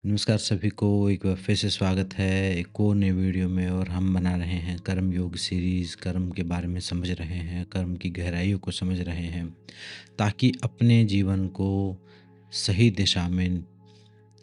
नमस्कार सभी को एक बार फिर से स्वागत है एक और नए वीडियो में। और हम बना रहे हैं कर्म योग सीरीज़। कर्म के बारे में समझ रहे हैं, कर्म की गहराइयों को समझ रहे हैं, ताकि अपने जीवन को सही दिशा में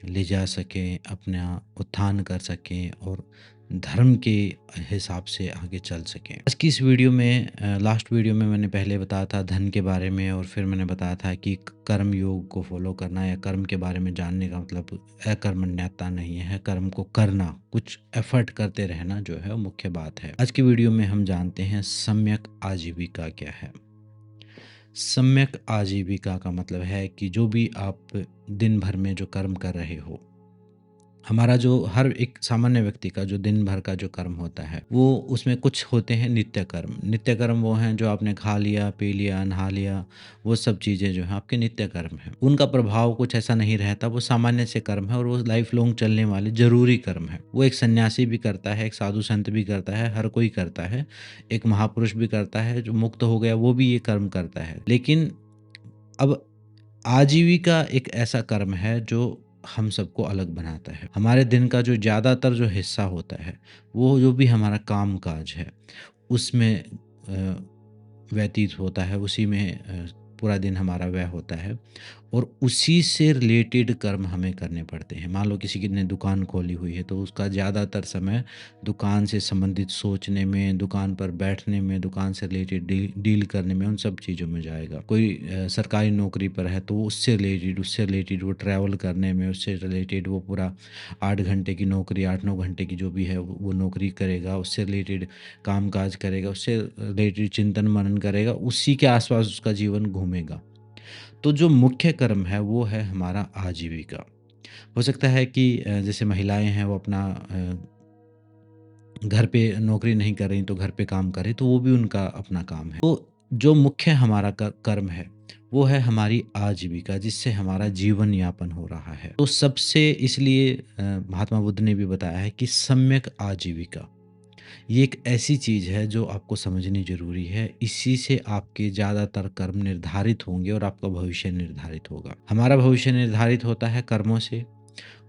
ले जा सकें, अपना उत्थान कर सकें और धर्म के हिसाब से आगे चल सकें। आज की इस वीडियो में लास्ट वीडियो में मैंने पहले बताया था धन के बारे में, और फिर मैंने बताया था कि कर्म योग को फॉलो करना या कर्म के बारे में जानने का मतलब अकर्मण्यता नहीं है, कर्म को करना, कुछ एफर्ट करते रहना जो है वो मुख्य बात है। आज की वीडियो में हम जानते हैं सम्यक आजीविका क्या है। सम्यक आजीविका का मतलब है कि जो भी आप दिन भर में जो कर्म कर रहे हो, हमारा जो हर एक सामान्य व्यक्ति का जो दिन भर का जो कर्म होता है, वो उसमें कुछ होते हैं नित्य कर्म। नित्य कर्म वो हैं जो आपने खा लिया, पी लिया, नहा लिया, वो सब चीज़ें जो हैं आपके नित्य कर्म हैं। उनका प्रभाव कुछ ऐसा नहीं रहता, वो सामान्य से कर्म है और वो लाइफ लॉन्ग चलने वाले ज़रूरी कर्म है। वो एक सन्यासी भी करता है, एक साधु संत भी करता है, हर कोई करता है। एक महापुरुष भी करता है, जो मुक्त हो गया वो भी ये कर्म करता है। लेकिन अब आजीविका एक ऐसा कर्म है जो हम सबको अलग बनाता है। हमारे दिन का जो ज़्यादातर जो हिस्सा होता है, वो जो भी हमारा काम-काज है, उसमें व्यतीत होता है, उसी में पूरा दिन हमारा व्यय होता है और उसी से रिलेटेड कर्म हमें करने पड़ते हैं। मान लो किसी की ने दुकान खोली हुई है, तो उसका ज़्यादातर समय दुकान से संबंधित सोचने में, दुकान पर बैठने में, दुकान से रिलेटेड डील करने में, उन सब चीज़ों में जाएगा। कोई सरकारी नौकरी पर है, तो उससे रिलेटेड वो ट्रैवल करने में, उससे रिलेटेड वो पूरा 8 घंटे की नौकरी, 8-9 घंटे की जो भी है, वो नौकरी करेगा, उससे रिलेटेड काम-काज करेगा, उससे रिलेटेड चिंतन-मनन करेगा, उसी के आस-पास उसका जीवन घूमेगा। तो जो मुख्य कर्म है वो है हमारा आजीविका। हो सकता है कि जैसे महिलाएँ हैं वो अपना घर पे नौकरी नहीं कर रही तो घर पे काम कर रही, तो वो भी उनका अपना काम है। तो जो मुख्य हमारा कर्म है वो है हमारी आजीविका, जिससे हमारा जीवन यापन हो रहा है। तो सबसे इसलिए महात्मा बुद्ध ने भी बताया है कि सम्यक आजीविका ये एक ऐसी चीज़ है जो आपको समझनी ज़रूरी है। इसी से आपके ज़्यादातर कर्म निर्धारित होंगे और आपका भविष्य निर्धारित होगा। हमारा भविष्य निर्धारित होता है कर्मों से।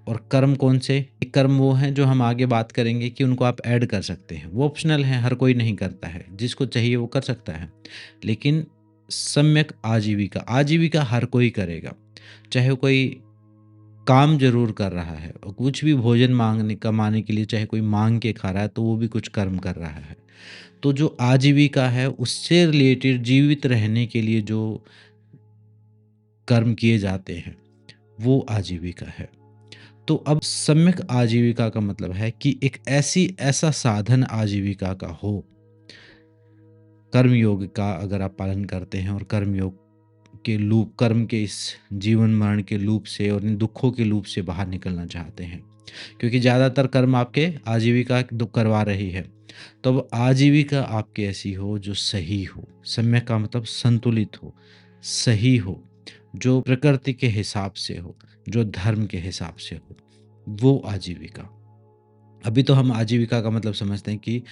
और कर्म कौन से? एक कर्म वो हैं जो हम आगे बात करेंगे कि उनको आप ऐड कर सकते हैं। वो ऑप्शनल हैं, हर कोई नहीं करता है। जिसको चाहिए वो कर सकता है। लेकिन सम्यक आजीविका, आजीविका हर कोई करेगा। चाहे कोई काम ज़रूर कर रहा है और कुछ भी भोजन माँगने कमाने के लिए चाहे कोई माँग के खा रहा है, तो वो भी कुछ कर्म कर रहा है। तो जो आजीविका है उससे रिलेटेड जीवित रहने के लिए जो कर्म किए जाते हैं, वो आजीविका है। तो अब सम्यक आजीविका का मतलब है कि एक ऐसा साधन आजीविका का हो, कर्मयोग का अगर आप पालन करते हैं और कर्मयोग के लूप, कर्म के इस जीवन मरण के लूप से और इन दुखों के लूप से बाहर निकलना चाहते हैं, क्योंकि ज़्यादातर कर्म आपके आजीविका दुख करवा रही है। तो अब आजीविका आपकी ऐसी हो जो सही हो। सम्यक का मतलब संतुलित हो, सही हो, जो प्रकृति के हिसाब से हो, जो धर्म के हिसाब से हो, वो आजीविका। अभी तो हम आजीविका का मतलब समझते हैं कि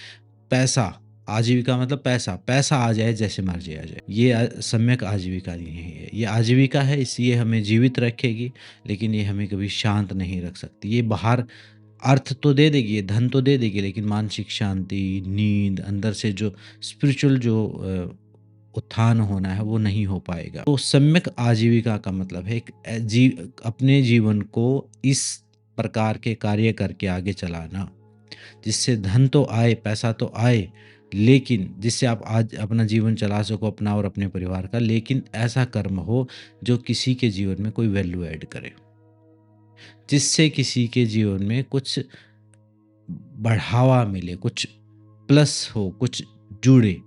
पैसा, आजीविका मतलब पैसा, पैसा आ जाए जैसे मर्ज़ी आ जाए। ये सम्यक आजीविका नहीं है। ये आजीविका है, इसलिए हमें जीवित रखेगी, लेकिन ये हमें कभी शांत नहीं रख सकती। ये बाहर अर्थ तो दे देगी, ये धन तो दे देगी, लेकिन मानसिक शांति, नींद, अंदर से जो स्पिरिचुअल जो उत्थान होना है वो नहीं हो पाएगा। तो सम्यक आजीविका का मतलब है एक अपने जीवन को इस प्रकार के कार्य करके आगे चलाना, जिससे धन तो आए, पैसा तो आए, लेकिन जिससे आप आज अपना जीवन चला सको अपना और अपने परिवार का, लेकिन ऐसा कर्म हो जो किसी के जीवन में कोई वैल्यू ऐड करे। जिससे किसी के जीवन में कुछ बढ़ावा मिले, कुछ प्लस हो, कुछ जुड़े,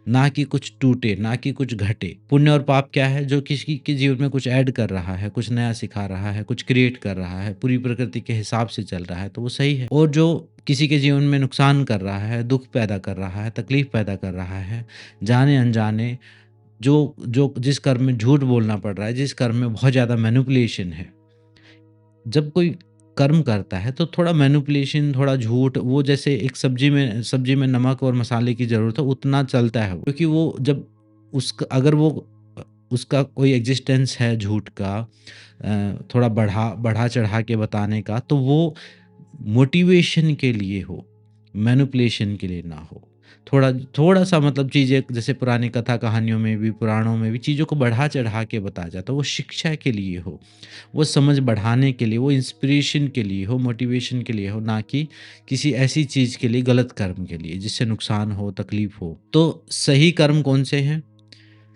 ना कि कुछ टूटे, ना कि कुछ घटे। पुण्य और पाप क्या है? जो किसी के जीवन में कुछ ऐड कर रहा है, कुछ नया सिखा रहा है, कुछ क्रिएट कर रहा है, पूरी प्रकृति के हिसाब से चल रहा है, तो वो सही है। और जो किसी के जीवन में नुकसान कर रहा है, दुःख पैदा कर रहा है, तकलीफ पैदा कर रहा है, जाने-अनजाने जो जो जिस कर्म में झूठ बोलना पड़ रहा है, जिस कर्म में बहुत ज़्यादा मैनिपुलेशन है, जब कोई कर्म करता है तो थोड़ा मैनिपुलेशन, थोड़ा झूठ, वो जैसे एक सब्जी में नमक और मसाले की ज़रूरत है, उतना चलता है वो। क्योंकि वो जब अगर वो उसका कोई एग्ज़िस्टेंस है झूठ का, थोड़ा बढ़ा-चढ़ा के बताने का, तो वो मोटिवेशन के लिए हो, मैनिपुलेशन के लिए ना हो। थोड़ा-सा मतलब चीज़ें जैसे पुरानी कथा कहानियों में भी, पुराणों में भी चीज़ों को बढ़ा-चढ़ा के बताया जाता है, वो शिक्षा के लिए हो, वो समझ बढ़ाने के लिए, वो इंस्पिरेशन के लिए हो, मोटिवेशन के लिए हो, ना कि किसी ऐसी चीज़ के लिए, गलत कर्म के लिए, जिससे नुकसान हो, तकलीफ़ हो। तो सही कर्म कौन से हैं?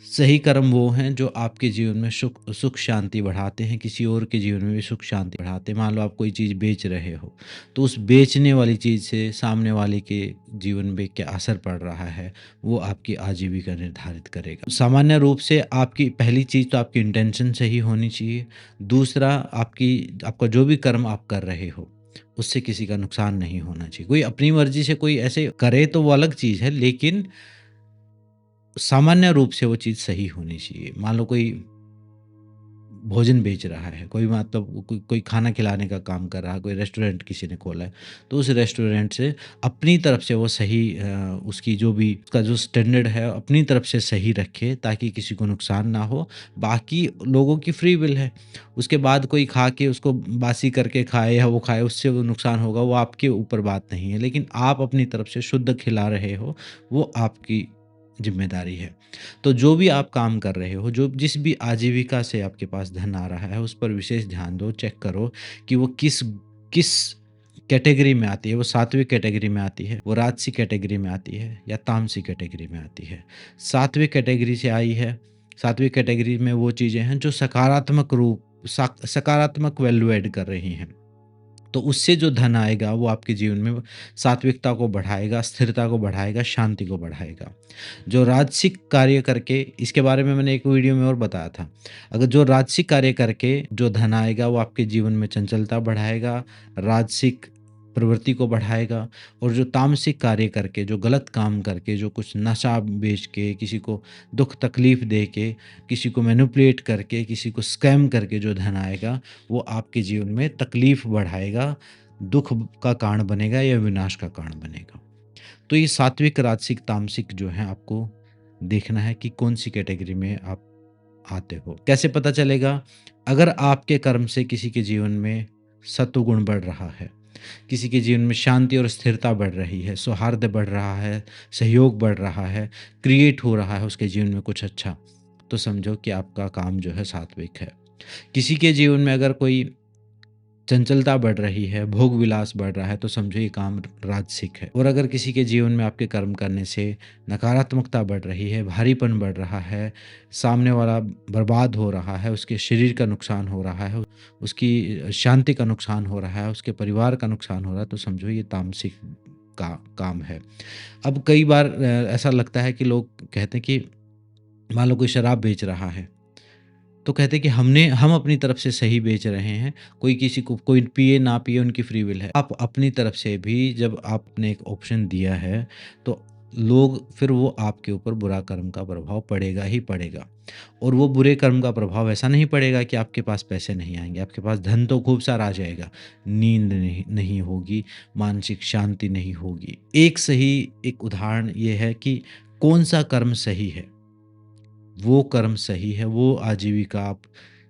सही कर्म वो हैं जो आपके जीवन में सुख शांति बढ़ाते हैं, किसी और के जीवन में भी सुख शांति बढ़ाते हैं। मान लो आप कोई चीज़ बेच रहे हो, तो उस बेचने वाली चीज़ से सामने वाले के जीवन में क्या असर पड़ रहा है, वो आपकी आजीविका निर्धारित करेगा। सामान्य रूप से आपकी पहली चीज़ तो आपकी इंटेंशन सही होनी चाहिए। दूसरा, आपका जो भी कर्म आप कर रहे हो, उससे किसी का नुकसान नहीं होना चाहिए। कोई अपनी मर्ज़ी से कोई ऐसे करे तो वो अलग चीज़ है, लेकिन सामान्य रूप से वो चीज़ सही होनी चाहिए। मान लो कोई भोजन बेच रहा है, कोई मतलब कोई खाना खिलाने का काम कर रहा है, कोई रेस्टोरेंट किसी ने खोला है, तो उस रेस्टोरेंट से अपनी तरफ से वो सही उसकी जो भी उसका जो स्टैंडर्ड है अपनी तरफ से सही रखे ताकि किसी को नुकसान ना हो। बाकी लोगों की फ्री विल है, उसके बाद कोई खा के उसको बासी करके खाए या वो खाए उससे वो नुकसान होगा, वो आपके ऊपर बात नहीं है। लेकिन आप अपनी तरफ से शुद्ध खिला रहे हो, वो आपकी ज़िम्मेदारी है। तो जो भी आप काम कर रहे हो, जो जिस भी आजीविका से आपके पास धन आ रहा है, उस पर विशेष ध्यान दो, चेक करो कि वो किस किस कैटेगरी में आती है, वो सात्विक कैटेगरी में आती है, वो राजसी कैटेगरी में आती है या तामसी कैटेगरी में आती है। सात्विक कैटेगरी से आई है, सात्विक कैटेगरी में वो चीज़ें हैं जो सकारात्मक वैल्यू ऐड कर रही हैं। तो उससे जो धन आएगा वो आपके जीवन में सात्विकता को बढ़ाएगा, स्थिरता को बढ़ाएगा, शांति को बढ़ाएगा। जो राजसिक कार्य करके, इसके बारे में मैंने एक वीडियो में और बताया था। अगर जो राजसिक कार्य करके जो धन आएगा वो आपके जीवन में चंचलता बढ़ाएगा, राजसिक प्रवृत्ति को बढ़ाएगा, और जो तामसिक कार्य करके, जो गलत काम करके, जो कुछ नशा बेच के, किसी को दुःख तकलीफ़ दे के, किसी को मैनिपुलेट करके, किसी को स्कैम करके जो धन आएगा, वो आपके जीवन में तकलीफ़ बढ़ाएगा, दुःख का कारण बनेगा या विनाश का कारण बनेगा। तो ये सात्विक, राजसिक, तामसिक जो है आपको देखना है कि कौन-सी कैटेगरी में आप आते हो। कैसे पता चलेगा? अगर आपके कर्म से किसी के जीवन में सत्वगुण बढ़ रहा है, किसी के जीवन में शांति और स्थिरता बढ़ रही है, सौहार्द बढ़ रहा है, सहयोग बढ़ रहा है, क्रिएट हो रहा है उसके जीवन में कुछ अच्छा, तो समझो कि आपका काम जो है सात्विक है। किसी के जीवन में अगर कोई चंचलता बढ़ रही है, भोग विलास बढ़ रहा है, तो समझो ये काम राजसिक है। और अगर किसी के जीवन में आपके कर्म करने से नकारात्मकता बढ़ रही है, भारीपन बढ़ रहा है, सामने वाला बर्बाद हो रहा है, उसके शरीर का नुकसान हो रहा है, उसकी शांति का नुकसान हो रहा है, उसके परिवार का नुकसान हो रहा है, तो समझो ये तामसिक का काम है। अब कई बार ऐसा लगता है कि लोग कहते हैं कि मान लो कोई शराब बेच रहा है, तो कहते हैं कि हम अपनी तरफ से सही बेच रहे हैं, कोई किसी को कोई पिए ना पिए उनकी फ्री विल है। आप अपनी तरफ से भी जब आपने एक ऑप्शन दिया है, तो लोग फिर वो आपके ऊपर बुरा कर्म का प्रभाव पड़ेगा ही पड़ेगा। और वो बुरे कर्म का प्रभाव ऐसा नहीं पड़ेगा कि आपके पास पैसे नहीं आएँगे, आपके पास धन तो खूब सारा आ जाएगा, नींद नहीं नहीं होगी, मानसिक शांति नहीं होगी। एक उदाहरण ये है कि कौन-सा कर्म सही है। वो कर्म सही है, वो आजीविका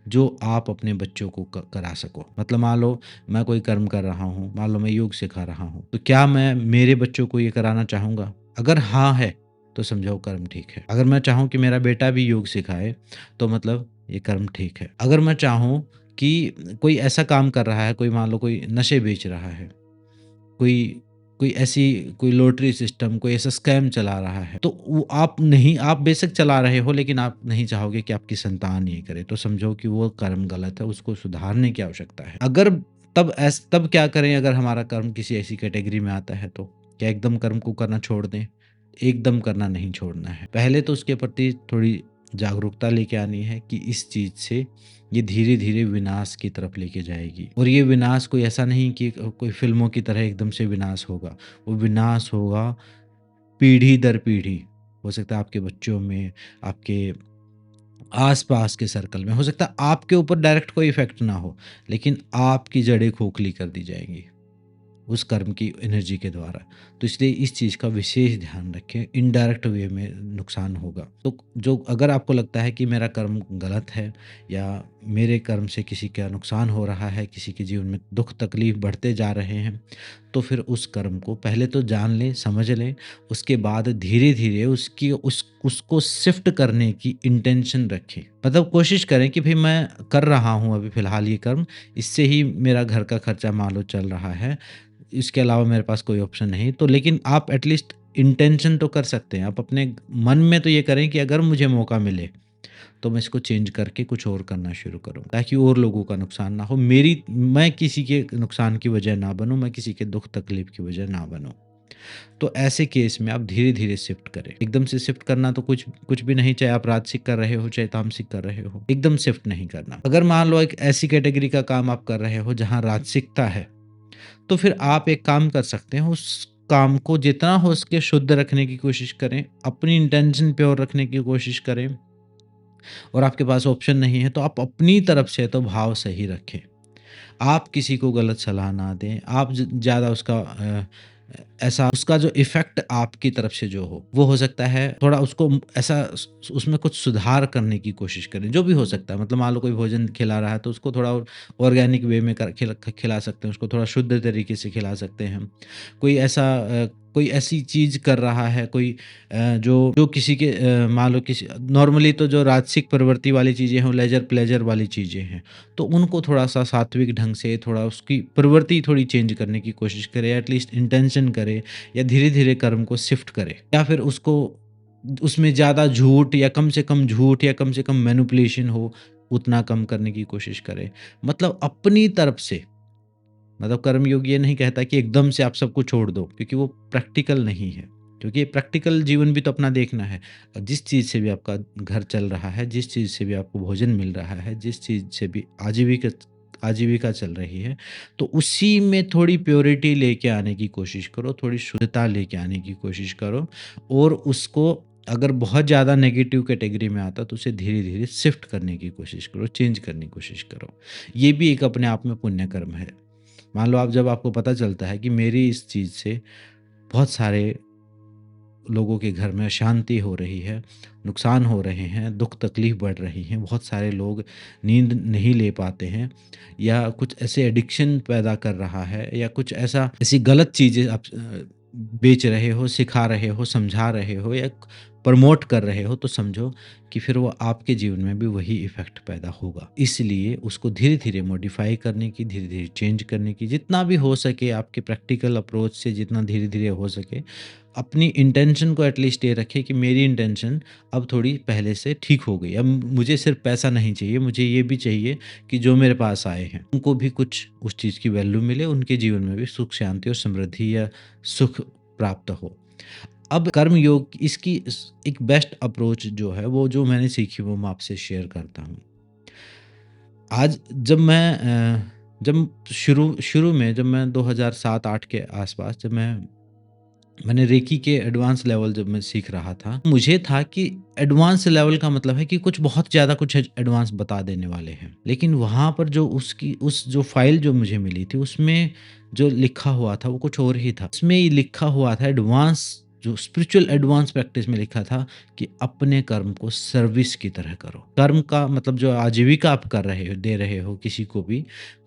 जो आप अपने बच्चों को करा सको। मतलब मान लो मैं कोई कर्म कर रहा हूँ, मान लो मैं योग सिखा रहा हूँ, तो क्या मैं मेरे बच्चों को ये कराना चाहूँगा? अगर हाँ है, तो समझो कर्म ठीक है। अगर मैं चाहूँ कि मेरा बेटा भी योग सिखाए, तो मतलब ये कर्म ठीक है। अगर मैं चाहूँ कि कोई ऐसा काम कर रहा है, कोई मान लो कोई नशे बेच रहा है, कोई कोई ऐसी कोई लॉटरी सिस्टम, कोई ऐसा स्कैम चला रहा है, तो वो आप बेशक चला रहे हो, लेकिन आप नहीं चाहोगे कि आपकी संतान ये करे, तो समझो कि वो कर्म गलत है, उसको सुधारने की आवश्यकता है। अगर तब क्या करें अगर हमारा कर्म किसी ऐसी कैटेगरी में आता है तो? क्या एकदम कर्म को करना छोड़ दें? एकदम करना नहीं छोड़ना है। पहले तो उसके प्रति थोड़ी जागरूकता लेके आनी है कि इस चीज़ से ये धीरे-धीरे विनाश की तरफ लेके जाएगी, और ये विनाश कोई ऐसा नहीं कि कोई फ़िल्मों की तरह एकदम से विनाश होगा। वो विनाश होगा पीढ़ी दर पीढ़ी। हो सकता है आपके बच्चों में, आपके आस-पास के सर्कल में, हो सकता है आपके ऊपर डायरेक्ट कोई इफ़ेक्ट ना हो, लेकिन आपकी जड़ें खोखली कर दी जाएँगी। उस कर्म की एनर्जी के द्वारा। तो इसलिए इस चीज़ का विशेष ध्यान रखें, इनडायरेक्ट वे में नुकसान होगा। तो जो अगर आपको लगता है कि मेरा कर्म गलत है या मेरे कर्म से किसी का नुकसान हो रहा है, किसी के जीवन में दुःख तकलीफ़ बढ़ते जा रहे हैं, तो फिर उस कर्म को पहले तो जान लें, समझ लें, उसके बाद धीरे-धीरे उसको शिफ्ट करने की इंटेंशन रखें। मतलब कोशिश करें कि भई मैं कर रहा हूँ अभी फ़िलहाल ये कर्म, इससे ही मेरा घर का खर्चा मान लो चल रहा है, इसके अलावा मेरे पास कोई ऑप्शन नहीं। तो लेकिन आप एटलीस्ट इंटेंशन तो कर सकते हैं। आप अपने मन में तो ये करें कि अगर मुझे मौका मिले, तो मैं इसको चेंज करके कुछ और करना शुरू करूँ, ताकि और लोगों का नुकसान ना हो। मैं किसी के नुकसान की वजह ना बनूँ, मैं किसी के दुःख तकलीफ़ की वजह ना बनूँ। तो ऐसे केस में आप धीरे-धीरे शिफ्ट करें। एकदम से शिफ्ट करना तो कुछ कुछ भी नहीं, चाहे आप राजसिक कर रहे हो, चाहे तामसिक कर रहे हो, एकदम शिफ्ट नहीं करना। अगर मान लो एक ऐसी कैटेगरी का काम आप कर रहे हो जहाँ राजसिकता है, तो फिर आप एक काम कर सकते हैं, उस काम को जितना हो सके शुद्ध रखने की कोशिश करें, अपनी इंटेंशन प्योर रखने की कोशिश करें और आपके पास ऑप्शन नहीं है, तो आप अपनी तरफ से तो भाव सही रखें। आप किसी को गलत सलाह ना दें, आप ज़्यादा ऐसा उसका जो इफ़ेक्ट आपकी तरफ से जो हो, वो हो सकता है थोड़ा उसको ऐसा उसमें कुछ सुधार करने की कोशिश करें, जो भी हो सकता है। मतलब मान लो कोई भोजन खिला रहा है, तो उसको थोड़ा और ऑर्गेनिक वे में खिला सकते हैं, उसको थोड़ा शुद्ध तरीके से खिला सकते हैं। कोई ऐसी चीज़ कर रहा है, जो जो किसी के मान लो किसी नॉर्मली तो जो राजसिक प्रवृत्ति वाली चीज़ें हैं, लेज़र प्लेज़र वाली चीज़ें हैं, तो उनको थोड़ा-सा सात्विक ढंग से थोड़ा उसकी प्रवृत्ति थोड़ी चेंज करने की कोशिश करें, एटलीस्ट इंटेंशन करें या धीरे-धीरे कर्म को शिफ्ट करें या फिर उसको उसमें ज़्यादा झूठ या कम से कम झूठ या कम से कम मैनिपुलेशन हो, उतना कम करने की कोशिश करें। मतलब अपनी तरफ से मतलब कर्मयोग ये नहीं कहता कि एकदम से आप सब कुछ छोड़ दो, क्योंकि वो प्रैक्टिकल नहीं है। क्योंकि प्रैक्टिकल जीवन भी तो अपना देखना है। जिस चीज़ से भी आपका घर चल रहा है, जिस चीज़ से भी आपको भोजन मिल रहा है, जिस चीज़ से भी आजीविका चल रही है, तो उसी में थोड़ी प्योरिटी लेके आने की कोशिश करो, थोड़ी शुद्धता लेके आने की कोशिश करो और उसको अगर बहुत ज़्यादा नेगेटिव कैटेगरी में आता है, तो उसे धीरे-धीरे शिफ्ट करने की कोशिश करो, चेंज करने की कोशिश करो। ये भी एक अपने आप में पुण्य कर्म है। मान लो आप जब आपको पता चलता है कि मेरी इस चीज़ से बहुत सारे लोगों के घर में अशांति हो रही है, नुकसान हो रहे हैं, दुःख तकलीफ़ बढ़ रही हैं, बहुत सारे लोग नींद नहीं ले पाते हैं या कुछ ऐसे एडिक्शन पैदा कर रहा है या कुछ ऐसी गलत चीज़ें आप बेच रहे हो, सिखा रहे हो, समझा रहे हो या प्रमोट कर रहे हो, तो समझो कि फिर वो आपके जीवन में भी वही इफ़ेक्ट पैदा होगा। इसलिए उसको धीरे-धीरे मॉडिफ़ाई करने की, धीरे-धीरे चेंज करने की, जितना भी हो सके आपके प्रैक्टिकल अप्रोच से जितना धीरे-धीरे हो सके, अपनी इंटेंशन को एटलीस्ट ये रखें कि मेरी इंटेंशन अब थोड़ी पहले से ठीक हो गई। अब मुझे सिर्फ़ पैसा नहीं चाहिए, मुझे ये भी चाहिए कि जो मेरे पास आए हैं, उनको भी कुछ उस चीज़ की वैल्यू मिले, उनके जीवन में भी सुख, शांति और समृद्धि या सुख प्राप्त हो। अब कर्म योग इसकी एक बेस्ट अप्रोच जो है, वो जो मैंने सीखी वो मैं आपसे शेयर करता हूँ। आज जब शुरू शुरू में जब मैं 2007-8 के आसपास मैंने रेकी के एडवांस लेवल जब मैं सीख रहा था, मुझे था कि एडवांस लेवल का मतलब है कि कुछ बहुत ज़्यादा कुछ एडवांस बता देने वाले हैं। लेकिन वहाँ पर उस जो फ़ाइल जो मुझे मिली थी, उसमें जो लिखा हुआ था वो कुछ और ही था। उसमें ये लिखा हुआ था एडवांस जो स्पिरिचुअल एडवांस प्रैक्टिस में लिखा था कि अपने कर्म को सर्विस की तरह करो। कर्म का मतलब जो आजीविका आप कर रहे हो, दे रहे हो किसी को भी,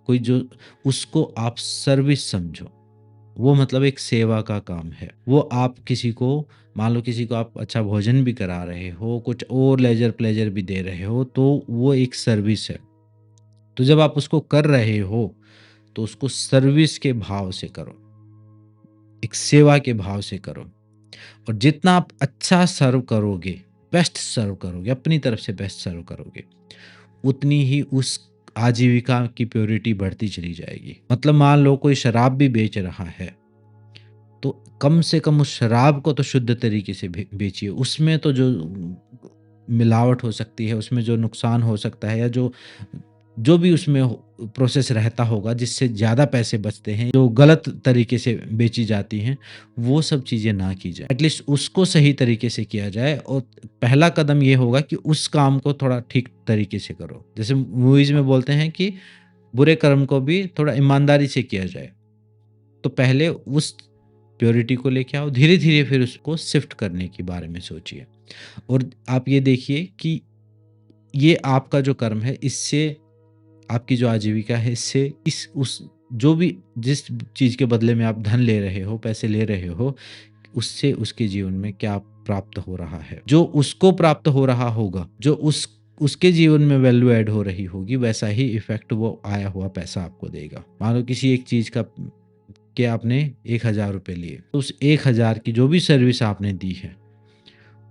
कोई जो उसको आप सर्विस समझो। वो मतलब एक सेवा का काम है। वो आप किसी को मान लो किसी को आप अच्छा भोजन भी करा रहे हो, कुछ और लेज़र प्लेज़र भी दे रहे हो, तो वो एक सर्विस है। तो जब आप उसको कर रहे हो, तो उसको सर्विस के भाव से करो, एक सेवा के भाव से करो और जितना आप अच्छा सर्व करोगे, बेस्ट सर्व करोगे, अपनी तरफ से बेस्ट सर्व करोगे, उतनी ही उस आजीविका की प्योरिटी बढ़ती चली जाएगी। मतलब मान लो कोई शराब भी बेच रहा है, तो कम से कम उस शराब को तो शुद्ध तरीके से बेचिए। उसमें तो जो मिलावट हो सकती है, उसमें जो नुकसान हो सकता है या जो जो भी उसमें प्रोसेस रहता होगा जिससे ज़्यादा पैसे बचते हैं, जो गलत तरीके से बेची जाती हैं, वो सब चीज़ें ना की जाए। एटलीस्ट उसको सही तरीके से किया जाए और पहला कदम ये होगा कि उस काम को थोड़ा ठीक तरीके से करो। जैसे मूवीज़ में बोलते हैं कि बुरे कर्म को भी थोड़ा ईमानदारी से किया जाए। तो पहले उस प्योरिटी को लेके आओ, धीरे-धीरे फिर उसको शिफ्ट करने के बारे में सोचिए। और आप ये देखिए कि ये आपका जो कर्म है, इससे आपकी जो आजीविका है, इससे इस उस जो भी जिस चीज़ के बदले में आप धन ले रहे हो, पैसे ले रहे हो, उससे उसके जीवन में क्या प्राप्त हो रहा है। जो उसको प्राप्त हो रहा होगा, जो उसके जीवन में वैल्यू ऐड हो रही होगी, वैसा ही इफ़ेक्ट वो आया हुआ पैसा आपको देगा। मान लो किसी एक चीज़ का कि आपने 1000 रुपए लिए, तो उस 1000 की जो भी सर्विस आपने दी है,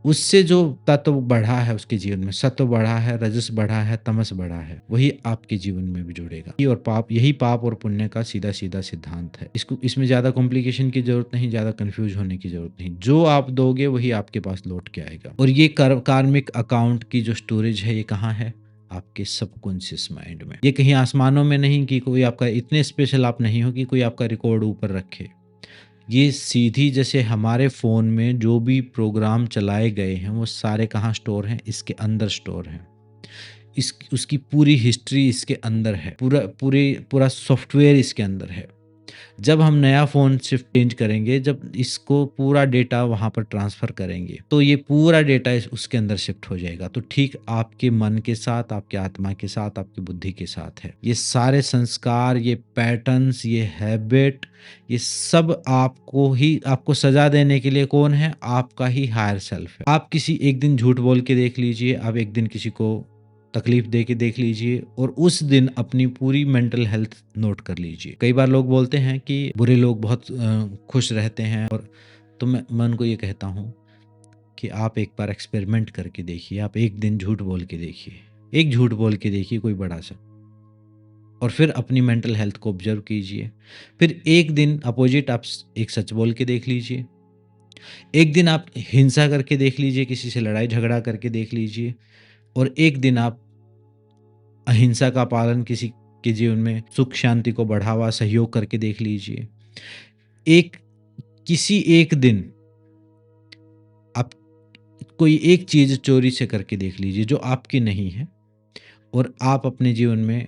उससे जो तत्व बढ़ा है उसके जीवन में, सत्व बढ़ा है, रजस बढ़ा है, तमस बढ़ा है, वही आपके जीवन में भी जुड़ेगा। ये और पाप, यही पाप और पुण्य का सीधा-सीधा सिद्धांत है। इसमें ज़्यादा कॉम्प्लिकेशन की ज़रूरत नहीं, ज़्यादा कन्फ्यूज़ होने की ज़रूरत नहीं। जो आप दोगे वही आपके पास लौट के आएगा। और ये कार्मिक अकाउंट की जो स्टोरेज है, ये कहाँ है? आपके सबकॉन्शियस माइंड में। ये कहीं आसमानों में नहीं कि कोई आपका, इतने स्पेशल आप नहीं हो कि कोई आपका रिकॉर्ड ऊपर रखे। ये सीधी जैसे हमारे फ़ोन में जो भी प्रोग्राम चलाए गए हैं, वो सारे कहाँ स्टोर हैं? इसके अंदर स्टोर हैं। उसकी पूरी हिस्ट्री इसके अंदर है। पूरा सॉफ्टवेयर इसके अंदर है। जब हम नया फ़ोन शिफ्ट चेंज करेंगे, जब इसको पूरा डेटा वहाँ पर ट्रांसफ़र करेंगे, तो ये पूरा डेटा उसके अंदर शिफ्ट हो जाएगा। तो ठीक आपके मन के साथ, आपके आत्मा के साथ, आपकी बुद्धि के साथ है। ये सारे संस्कार, ये पैटर्न्स, ये हैबिट, ये सब आपको सज़ा देने के लिए कौन है? आपका ही हायर सेल्फ है। आप किसी एक दिन झूठ बोल के देख लीजिए, आप एक दिन किसी को तकलीफ दे के देख लीजिए और उस दिन अपनी पूरी मेंटल हेल्थ नोट कर लीजिए। कई बार लोग बोलते हैं कि बुरे लोग बहुत खुश रहते हैं, और तो मैं उनको ये कहता हूँ कि आप एक बार एक्सपेरिमेंट करके देखिए। आप एक दिन झूठ बोल के देखिए, एक झूठ बोल के देखिए कोई बड़ा सा, और फिर अपनी मेंटल हेल्थ को ऑब्जर्व कीजिए। फिर एक दिन अपोजिट आप एक सच बोल के देख लीजिए। एक दिन आप हिंसा करके देख लीजिए, किसी से लड़ाई झगड़ा करके देख लीजिए, और एक दिन आप अहिंसा का पालन, किसी के जीवन में सुख शांति को बढ़ावा सहयोग करके देख लीजिए। एक किसी एक दिन आप कोई एक चीज़ चोरी से करके देख लीजिए जो आपकी नहीं है, और आप अपने जीवन में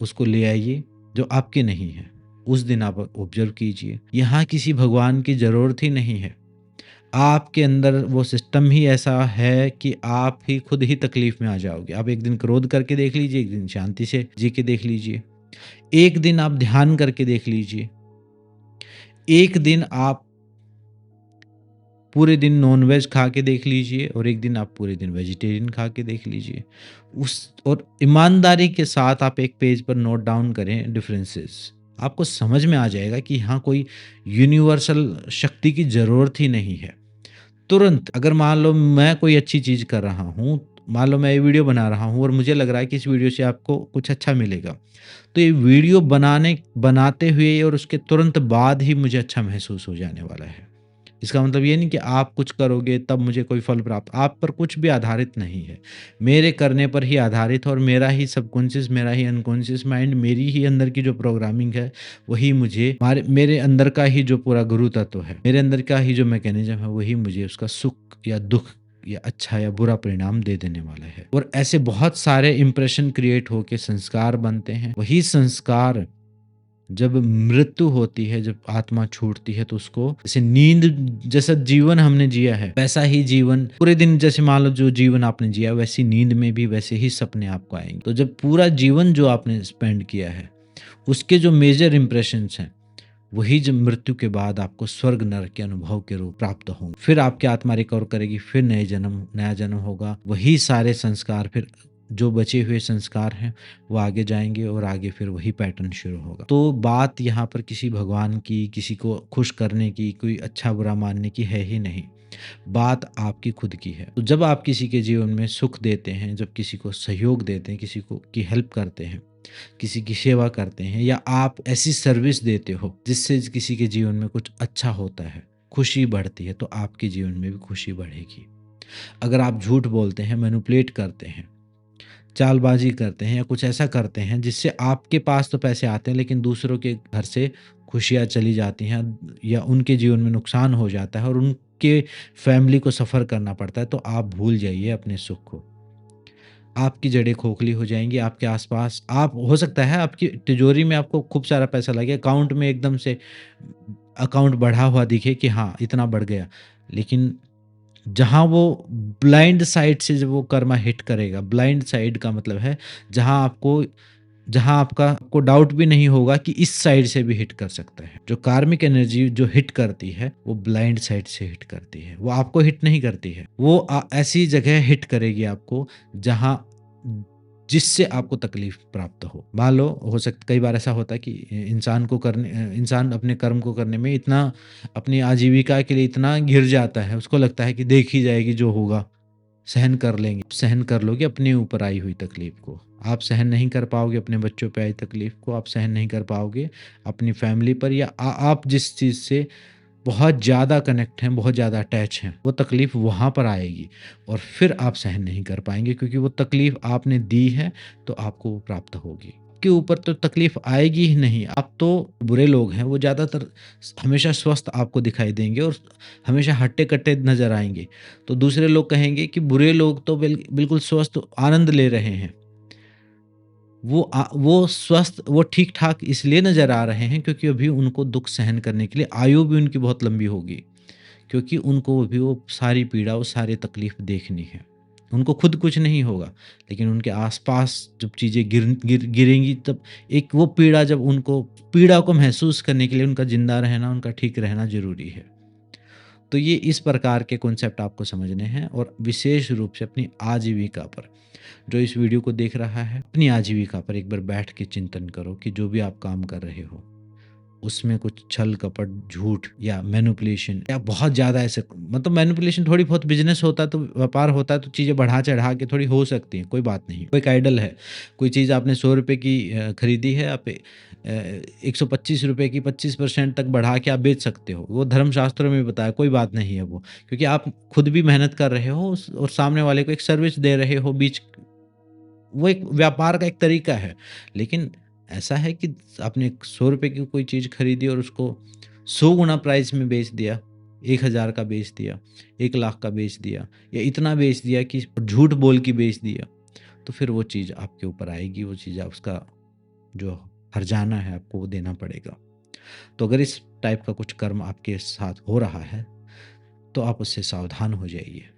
उसको ले आइए जो आपकी नहीं है। उस दिन आप ऑब्जर्व कीजिए, यहाँ किसी भगवान की ज़रूरत ही नहीं है। आपके अंदर वो सिस्टम ही ऐसा है कि आप ही खुद ही तकलीफ में आ जाओगे। आप एक दिन क्रोध करके देख लीजिए, एक दिन शांति से जी के देख लीजिए। एक दिन आप ध्यान करके देख लीजिए। एक दिन आप पूरे दिन नॉन-वेज खा के देख लीजिए, और एक दिन आप पूरे दिन वेजिटेरियन खा के देख लीजिए। और ईमानदारी के साथ आप एक पेज पर नोट डाउन करें डिफरेंसेस। आपको समझ में आ जाएगा कि यहाँ कोई यूनिवर्सल शक्ति की ज़रूरत ही नहीं है। तुरंत अगर मान लो मैं कोई अच्छी चीज़ कर रहा हूँ, मान लो मैं ये वीडियो बना रहा हूँ और मुझे लग रहा है कि इस वीडियो से आपको कुछ अच्छा मिलेगा, तो ये वीडियो बनाते हुए और उसके तुरंत बाद ही मुझे अच्छा महसूस हो जाने वाला है। इसका मतलब ये नहीं कि आप कुछ करोगे तब मुझे कोई फल प्राप्त, आप पर कुछ भी आधारित नहीं है। मेरे करने पर ही आधारित है, और मेरा ही सबकॉन्शियस, मेरा ही अनकॉन्शियस माइंड, मेरी ही अंदर की जो प्रोग्रामिंग है, वही मुझे मेरे अंदर का ही जो पूरा गुरु तत्व है, मेरे अंदर का ही जो मैकेनिज्म है, वही मुझे उसका सुख या दुःख या अच्छा या बुरा परिणाम दे देने वाला है। और ऐसे बहुत सारे इंप्रेशन क्रिएट होके संस्कार बनते हैं। वही संस्कार जब मृत्यु होती है, जब आत्मा छूटती है, तो उसको जैसे नींद जैसा जीवन हमने जिया है, वैसा ही जीवन पूरे दिन, जैसे मान लो जो जीवन आपने जिया, वैसी नींद में भी वैसे ही सपने आपको आएंगे। तो जब पूरा जीवन जो आपने स्पेंड किया है, उसके जो मेजर इंप्रेशंस हैं, वही जब मृत्यु के बाद आपको स्वर्ग नरक के अनुभव के रूप प्राप्त होंगे। फिर आपकी आत्मा रिकवर करेगी, फिर नया जन्म होगा। वही सारे संस्कार, फिर जो बचे हुए संस्कार हैं वो आगे जाएंगे, और आगे फिर वही पैटर्न शुरू होगा। तो बात यहाँ पर किसी भगवान की, किसी को खुश करने की, कोई अच्छा बुरा मानने की है ही नहीं। बात आपकी खुद की है। तो जब आप किसी के जीवन में सुख देते हैं, जब किसी को सहयोग देते हैं, किसी को की हेल्प करते हैं, किसी की सेवा करते हैं, या आप ऐसी सर्विस देते हो जिससे किसी के जीवन में कुछ अच्छा होता है, खुशी बढ़ती है, तो आपके जीवन में भी खुशी बढ़ेगी। अगर आप झूठ बोलते हैं, मैनिपुलेट करते हैं, चालबाजी करते हैं, या कुछ ऐसा करते हैं जिससे आपके पास तो पैसे आते हैं लेकिन दूसरों के घर से खुशियाँ चली जाती हैं, या उनके जीवन में नुकसान हो जाता है और उनके फैमिली को सफ़र करना पड़ता है, तो आप भूल जाइए अपने सुख को। आपकी जड़ें खोखली हो जाएँगी, आपके आस-पास आप हो सकता है आपकी तिजोरी में आपको खूब सारा पैसा लगे, अकाउंट में एकदम से अकाउंट बढ़ा हुआ दिखे कि हाँ, इतना बढ़ गया। लेकिन जहाँ वो ब्लाइंड साइड से जब वो कर्मा हिट करेगा, ब्लाइंड साइड का मतलब है जहाँ आपका आपको डाउट भी नहीं होगा कि इस साइड से भी हिट कर सकता है। जो कार्मिक एनर्जी जो हिट करती है, वो ब्लाइंड साइड से हिट करती है। वो आपको हिट नहीं करती है। वो ऐसी जगह हिट करेगी आपको जहाँ जिससे आपको तकलीफ प्राप्त हो। मान लो हो सकता कई बार ऐसा होता है कि इंसान अपने कर्म को करने में इतना अपनी आजीविका के लिए इतना घिर जाता है, उसको लगता है कि देखी जाएगी जो होगा। सहन कर लेंगे, सहन कर लोगे अपने ऊपर आई हुई तकलीफ को। आप सहन नहीं कर पाओगे अपने बच्चों पे आई तकलीफ को, आप सहन नहीं कर पाओगे अपनी फैमिली पर या आप जिस चीज़ से बहुत ज़्यादा कनेक्ट हैं, बहुत ज़्यादा अटैच हैं, वो तकलीफ़ वहाँ पर आएगी और फिर आप सहन नहीं कर पाएँगे क्योंकि वो तकलीफ़ आपने दी है, तो आपको वो प्राप्त होगी। के ऊपर तो तकलीफ़ आएगी ही नहीं, आप तो बुरे लोग हैं, वो ज़्यादातर हमेशा स्वस्थ आपको दिखाई देंगे और हमेशा हट्टे-कट्टे नज़र आएँगे। तो दूसरे लोग कहेंगे कि बुरे लोग तो बिल्कुल स्वस्थ आनंद ले रहे हैं। वो स्वस्थ वो ठीक-ठाक इसलिए नज़र आ रहे हैं क्योंकि अभी उनको दुःख सहन करने के लिए आयु भी उनकी बहुत लंबी होगी। क्योंकि उनको अभी वो सारी पीड़ा, वो सारी तकलीफ़ देखनी है। उनको खुद कुछ नहीं होगा, लेकिन उनके आस-पास जब चीज़ें गिरेंगी तब एक वो पीड़ा जब उनको पीड़ा को महसूस करने के लिए उनका ज़िंदा रहना, उनका ठीक रहना ज़रूरी है। तो ये इस प्रकार के कॉन्सेप्ट आपको समझने हैं और विशेष रूप से अपनी आजीविका पर, जो इस वीडियो को देख रहा है, अपनी आजीविका पर एक बार बैठ के चिंतन करो कि जो भी आप काम कर रहे हो, उसमें कुछ छल कपट, झूठ या मैनिपुलेशन या बहुत ज़्यादा ऐसे मतलब मैनिपुलेशन थोड़ी बहुत बिज़नेस होता है तो व्यापार होता है तो चीज़ें बढ़ा-चढ़ा के थोड़ी हो सकती हैं, कोई बात नहीं। कोई एक आइडल है, कोई चीज़ आपने ₹100 की खरीदी है आप ₹125 की 25% तक बढ़ा के आप बेच सकते हो। वो धर्मशास्त्रों में बताया, कोई बात नहीं है वो। क्योंकि आप खुद भी मेहनत कर रहे हो और सामने वाले को एक सर्विस दे रहे हो बीच वो एक व्यापार का एक तरीका है। लेकिन ऐसा है कि आपने ₹100 की कोई चीज़ खरीदी और उसको 100 गुना प्राइस में बेच दिया, 1000 का बेच दिया, 1 लाख का बेच दिया या इतना बेच दिया कि झूठ बोल के बेच दिया, तो फिर वो चीज़ आपके ऊपर आएगी, वो चीज़ आप उसका जो हर्जाना है आपको वो देना पड़ेगा। तो अगर इस टाइप का कुछ कर्म आपके साथ हो रहा है, तो आप उससे सावधान हो जाइए।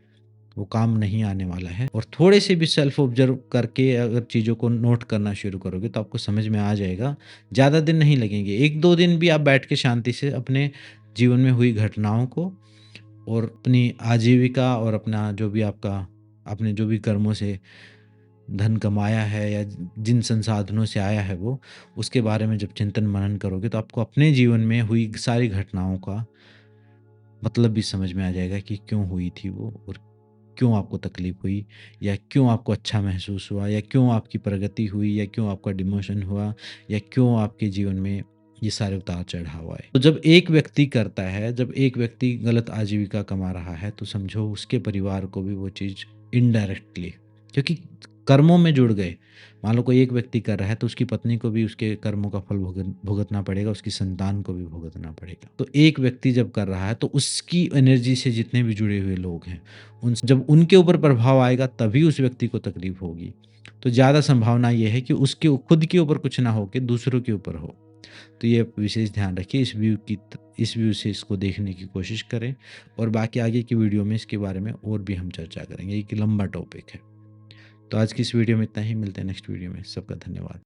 वो काम नहीं आने वाला है और थोड़े से भी सेल्फ ऑब्जर्व करके अगर चीज़ों को नोट करना शुरू करोगे तो आपको समझ में आ जाएगा। ज़्यादा दिन नहीं लगेंगे, 1-2 दिन भी आप बैठ के शांति से अपने जीवन में हुई घटनाओं को और अपनी आजीविका और अपना जो भी आपका आपने जो भी कर्मों से धन कमाया है या जिन संसाधनों से आया है वो, उसके बारे में जब चिंतन मनन करोगे तो आपको अपने जीवन में हुई सारी घटनाओं का मतलब भी समझ में आ जाएगा कि क्यों हुई थी वो और क्यों आपको तकलीफ हुई या क्यों आपको अच्छा महसूस हुआ या क्यों आपकी प्रगति हुई या क्यों आपका डिमोशन हुआ या क्यों आपके जीवन में ये सारे उतार चढ़ाव आए। तो जब एक व्यक्ति करता है, जब एक व्यक्ति गलत आजीविका कमा रहा है तो समझो उसके परिवार को भी वो चीज़ इनडायरेक्टली क्योंकि कर्मों में जुड़ गए। मान लो कोई एक व्यक्ति कर रहा है तो उसकी पत्नी को भी उसके कर्मों का फल भुगतना पड़ेगा, उसकी संतान को भी भुगतना पड़ेगा। तो एक व्यक्ति जब कर रहा है तो उसकी एनर्जी से जितने भी जुड़े हुए लोग हैं उन जब उनके ऊपर प्रभाव आएगा तभी उस व्यक्ति को तकलीफ होगी। तो ज़्यादा संभावना ये है कि उसके खुद के ऊपर कुछ ना हो के दूसरों के ऊपर हो। तो ये विशेष ध्यान रखिए इस व्यू से इसको देखने की कोशिश करें और बाकी आगे की वीडियो में इसके बारे में और भी हम चर्चा करेंगे। एक लंबा टॉपिक है। तो आज की इस वीडियो में इतना ही, मिलते हैं नेक्स्ट वीडियो में। सबका धन्यवाद।